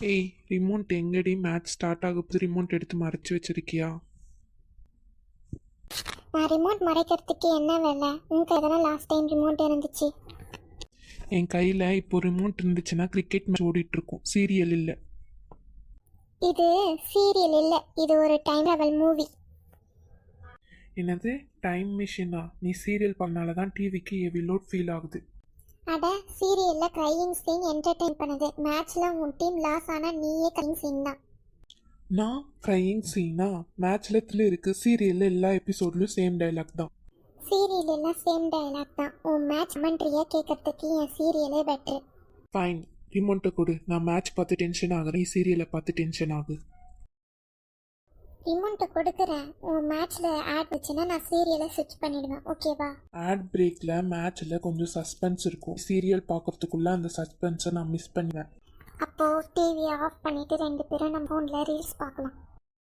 ஏய், ரிமோட் எங்கடி? Match start ஆகும்போது ரிமோட் எடுத்து மறைச்சு வச்சிருக்கியா? நான் ரிமோட் மறைக்கிறதுக்கு என்ன வேலை? உங்க கையில் லாஸ்ட் டைம் ரிமோட் இருந்துச்சு. என் கையில் இப்போ ரிமோட் இருந்துச்சுன்னா கிரிக்கெட் மேட்ச் ஓடிட்டு இருக்கும், சீரியல் இல்லை. இது சீரியல் இல்லை, இது ஒரு டைம் ட்ராவல் மூவி. என்னது டைம் மிஷினா? நீ சீரியல் பண்ணால தான் டிவிக்கு எவ்வளோ ஃபீல் ஆகுது. அட, சீரியலில் க்ரையிங் சீன் என்டர்டெயின் பண்ணுது. மேட்ச்சில் உன் டீம் லாஸ் ஆனால் நீயே க்ரையிங் சீன் தான். நான் க்ரையிங் சீனா? மேட்ச்ல த்ரில் இருக்கு, சீரியல்ல எல்லா எபிசோட்லயும் சேம் டைலாக் தான். சீரியல் எல்லாம் சேம் டயலாக் தான். உன் மேட்ச் கமெண்ட்ரியாக கேட்கறதுக்கு என் சீரியலே பெட்ரு. ஃபைன், ரிமோட்டை கொடு. நான் மேட்ச் பார்த்து டென்ஷன் ஆகுறேன், நீ சீரியலை பார்த்து டென்ஷன் ஆகு. ரிமோட்டை கொடுக்குறேன். உன் மேட்ச்சில் ஆட் வச்சுன்னா நான் சீரியலை ஸ்விட்ச் பண்ணிடுவேன், ஓகேவா? ஆட் பிரேக்ல மேட்ச்ல கொஞ்சம் சஸ்பென்ஸ் இருக்கும், சீரியல் பார்க்கறதுக்குள்ள அந்த சஸ்பென்ஸை நான் மிஸ் பண்ணுவேன். அப்போது டிவியை ஆஃப் பண்ணிவிட்டு 2 பேரும் நம்ம ஃபோனில் ரீல்ஸ் பார்க்கலாம்.